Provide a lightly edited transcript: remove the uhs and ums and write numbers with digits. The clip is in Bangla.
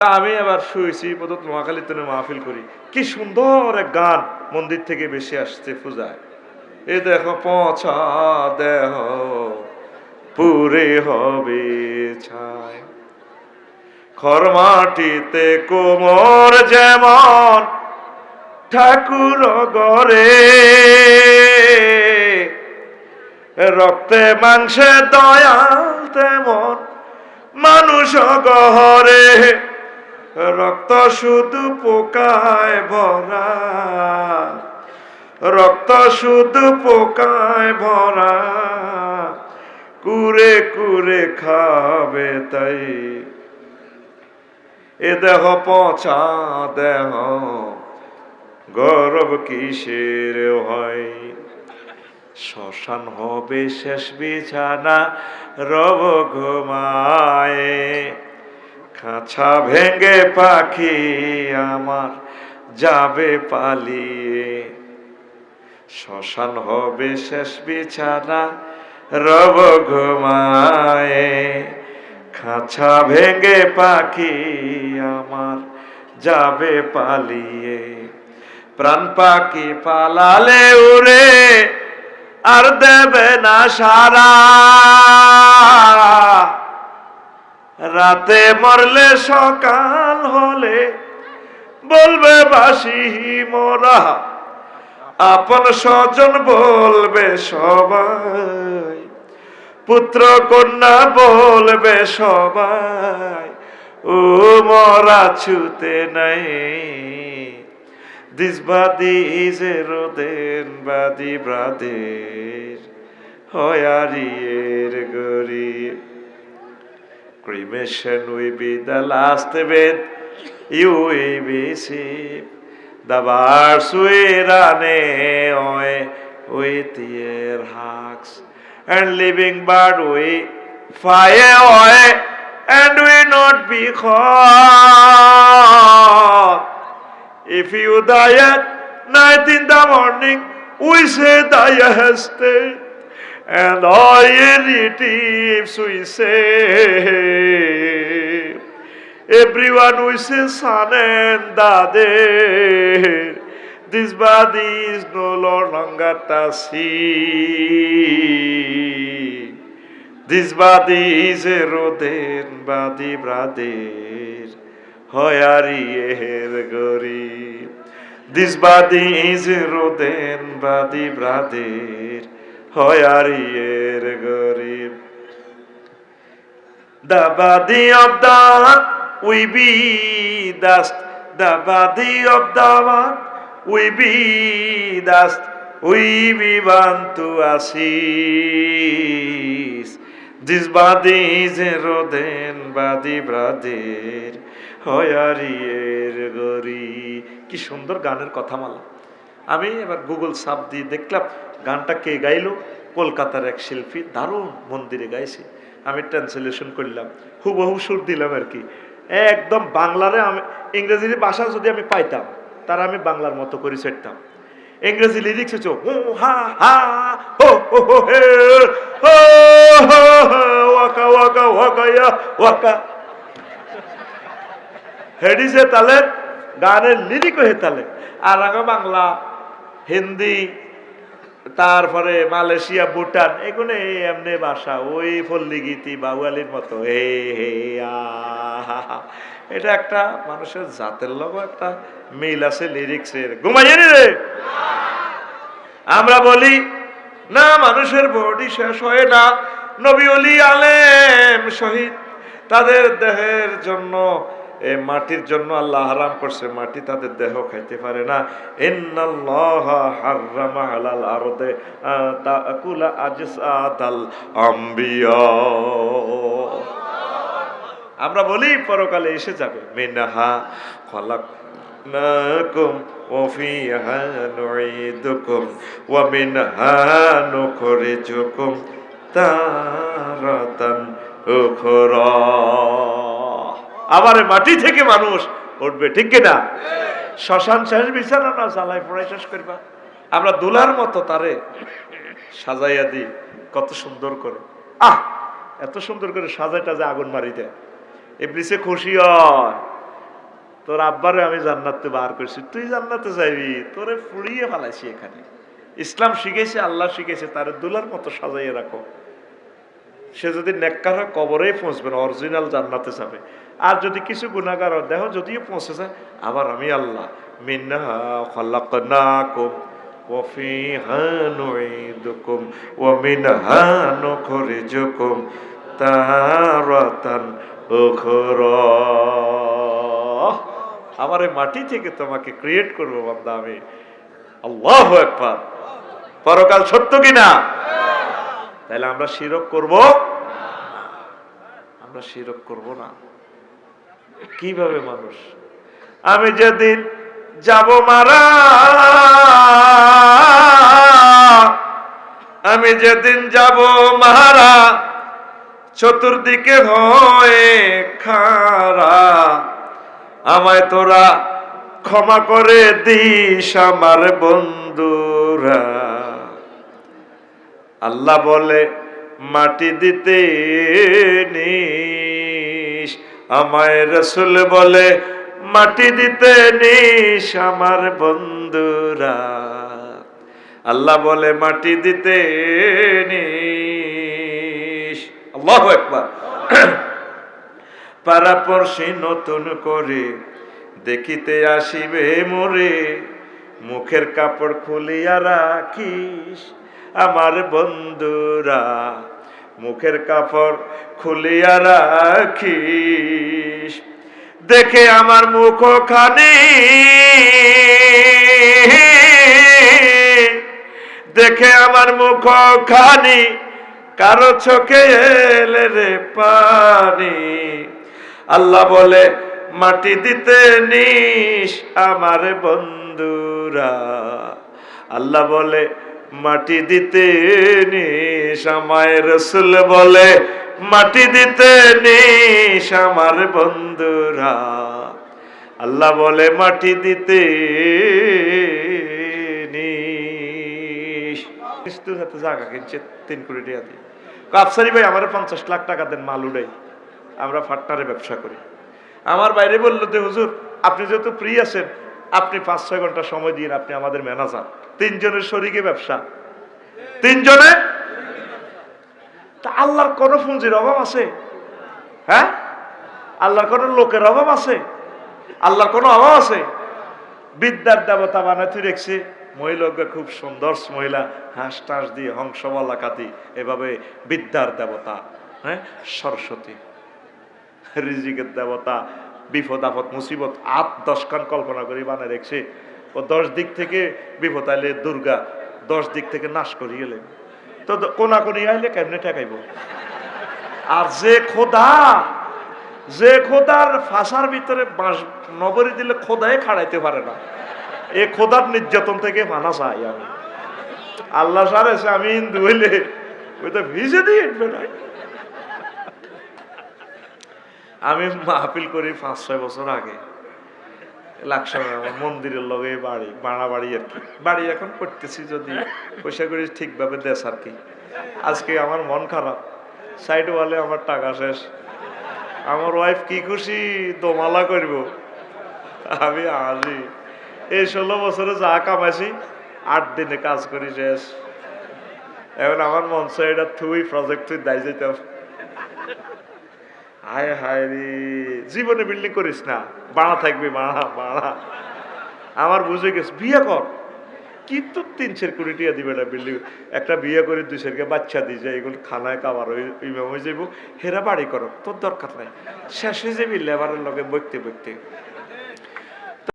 আমি আবার শুয়েছি প্রদত্ত নোয়াখালীতে মাহফিল করি, কি সুন্দর এক গান মন্দির থেকে বেশি আসছে পূজায়। এ দেখো পচা দেহ পুরে হবে ছাই, খরমাটিতে কোমর যেমন ঠাকুর গড়ে, রক্তে মাংসে দয়াল তেমন মানুষ গহরে, রক্ত শুধু পোকায় ভরা, রক্ত শুধু পোকায় ভরা, কুরে কুরে খাবে তাই এ দেহ পচা দেহ গর্ব কিসের হয়, শ্মশান হবে শেষ বিছানা রব ঘুমায়, খাঁচা ভেঙে পাখি আমার যাবে পালিয়ে, শ্মশান হবে শেষ বিছানা রব ঘুমায়, খাঁচা ভেঙে পাখি আমার যাবে পালিয়ে, প্রাণ পাখি পালালে উড়ে আর দেবে না সারা, রাতে মরলে সকাল হলে বলবে বাসি মোরা, আপন স্বজন বলবে সবাই, পুত্র কন্যা বলবে সবাই, ও মরা ছুতে নাই। This body is a rodent body brother, hoyarier gori. Cremation will be the last bed you will be safe. The birds will run away with their hugs, and living bird will fly away and will not be caught. If you die at night in the morning, we say thy estate, and all your relatives we say, everyone we say son and daughter, this body is no longer to see. This body is a rodent body brother, hoyarier gori. This body is a rodent body brother, hoyarier gori. The body of the one we be dust, the body of the one we be dust, we be born to ashes. This body is a rodent body brother, hoyarier gori. কি সুন্দর গানের কথা মালা। আমি এবার গুগল সাপ দিয়ে দেখলাম গানটা কে গাইলো, কলকাতার এক শিল্পী, দারুণ মন্দিরে গাইছে। আমি ট্রান্সলেশন করলাম, হুবহু সুর দিলাম আর কি, একদম বাংলারে। আমি ইংরেজি ভাষা যদি আমি পাইতাম তারা আমি বাংলার মতো করে চেটতাম। ইংরেজি লিরিক্স হচ্ছে হু হা হা হো হো হো হে হো হো ওয়াকা ওয়াকা ওয়াকায়া ওয়াকা, হেডিসে তালে গানের লিরিক হয়ে তালে। আর আগে বাংলা, হিন্দি, তারপরে মালয়েশিয়া, ভুটান, এগুলো এমনি ভাষা, ওই পল্লী গীতি বাউয়ালির মতো হে হে আহা। এটা একটা মানুষের জাতের লোক একটা মিল আছে লিরিক্সের। ঘুমাইয়ে রে আমরা বলি না, মানুষের বডি শেষ হয় না। নবী ওলি আলেম শহীদ, তাদের দেহের জন্য, এই মাটির জন্য আল্লাহ হারাম করছে, মাটি তাদের দেহ খাইতে পারে না। ইন্নাল্লাহা হাররামা আলাল আরদে তাকুলা আজসাদাল আম্বিয়া। আমরা বলি পরকালে এসে যাবে, মিনহা খলাকনাকুম ওয়া ফিহা নুঈদুকুম ওয়া মিনহা নুখরিজুকুম তারাতান উখরা। আবার মাটি থেকে মানুষ উঠবে, ঠিক কিনা? শ্মশান শেষ বিছানা না, জ্বালাই পড়াই শেষ করবা। আমরা দুলার মতো তারে সাজাইয়া দিই কত সুন্দর করে, এত সুন্দর করে সাজাই টাজায় আগুন মারি দেয়। ইবলিসে খুশি হয়, তোর আব্বারে আমি জান্নাতে বার করছি, তুই জান্নাতে যাইবি, তোরে পুড়িয়ে ফেলাইছি এখানে। ইসলাম শিখেছে, আল্লাহ শিখেছে, তার দুলার মতো সাজাইয়ে রাখো। সে যদি নেককার হয় কবরেই পৌঁছবে না, অরিজিনাল জান্নাতে যাবে। আর যদি কিছু গুনাহগার হয়, দেখো যদিও পৌঁছে যায়, আবার আমি আল্লাহ মিনহা খালাকনাকুম ওয়া ফিহা নুঈদুকুম ওয়া মিনহা নুখরিজুকুম তারাতান উখরা। আমার এই মাটি থেকে তোমাকে ক্রিয়েট করবো বান্দা আমি। আল্লাহু আকবার। পরকাল সত্য কিনা? তাহলে আমরা শিরক করব? আমরা শিরক করব না। কিভাবে মানুষ? আমি যেদিন যাব মারা, আমি যেদিন যাব মারা, চতুর্দিকে হয়ে খারা, আমায় তোরা ক্ষমা করে দিস আমার বন্ধুরা। আল্লাহ বলে মাটি দিতে নিস আমায়, রাসূল বলে মাটি দিতে নিস আমার বন্ধুরা। আল্লাহ বলে মাটি দিতে নিস। আল্লাহু আকবার। পারাপড়শি নতুন করে দেখিতে আসিবে মোরে, মুখের কাপড় খুলিয়া রাখিস আমার বন্ধুরা, মুখের কাপড় খুলিয়া রাখিস। দেখে আমার মুখখানি, দেখে আমার মুখখানি, কারো চোখে এলে রে পানি। আল্লাহ বলে মাটি দিতে নিস আমার বন্ধুরা। আল্লাহ বলে মাটি দিতে নিস আমায়, রাসূল বলে মাটি দিতে নিস আমার বন্ধুরা। আল্লাহ বলে মাটি দিতে নিস। কিস্তুর হাতে জায়গা কিনছে 3 কোটি টাকা দিয়ে। আফসারি ভাই আমার 50 লাখ টাকা দেন, মাল উড়াই, আমরা পার্টনারে ব্যবসা করি। আমার বাইরে বললো যে হুজুর আপনি যেহেতু ফ্রি আছেন, আপনি 5-6 ঘন্টা সময় দিন, আপনি আমাদের ম্যানেজার। 3 জনের শরীকে ব্যবসা, 3 জনে। তা আল্লাহর কোন পুঁজির অভাব আছে? হ্যাঁ, আল্লাহর কোন লোকের অভাব আছে? আল্লাহর কোন অভাব আছে? বিদ্যার দেবতা বানাতে রেখেছে, মহিলাকে খুব সুন্দর মহিলা, হাঁস টাস দিয়ে হংসবালা কাতি, এভাবে বিদ্যার দেবতা, হ্যাঁ সরস্বতী, রিজিকের দেবতা, বিপদ আপদ মুসিবত 8-10 খান কল্পনা করে বানায় রেখেছে। ও 10 দিক থেকে বিপদ আইলে দুর্গা, 10 দিক থেকে নাশ করি গেলে তো কোনাকুনি আইলে কেমনে ঠেকাইব? আর যে খোদার ফাঁসার ভিতরে বাঁশ নবরি দিলে খোদায় খাড়াইতে পারে না, এ খোদার নির্যাতন থেকে মানা চাই আমি। আল্লাহ সারে আমি হিন্দু হইলে ওই তো ভিজে দিয়ে উঠবে না। আমি মাহফিল করি 5-6 বছর আগে লাকসামে, আমার মন্দিরের লগে বাড়ি, ভাড়া বাড়ি আর কি। বাড়ি এখন করতেছি, যদি পয়সা করি ঠিকভাবে দেশ আর কি। আজকে আমার মন খারাপ, সাইড ওয়ালে আমার টাকা শেষ। আমার ওয়াইফ কি খুশি, দোমালা করব, আমি আসি। এই 16 বছরে যা কামাইছি 8 দিনে কাজ করি শেষ। এখন আমার মন চাই এটা তুই প্রজেক্ট তুই দায় যেতাম। হায় হায় রে, জীবনে বিল্ডিং করিস না, বাড়া থাকবি, বাড়া। আমার বুঝে গেছে বিয়ে কর, কিন্তু 3-4 কোটি টাকা দিবে না বিল্ডিং। একটা বিয়ে করে 2-4 বাচ্চা দিয়ে যায়, এগুলো খানায় খাবার ওই হয়ে যাবো, হেরা বাড়ি করো, তোর দরকার নাই। শেষ হয়ে যাবি লেবারের লগে বইতে বইতে।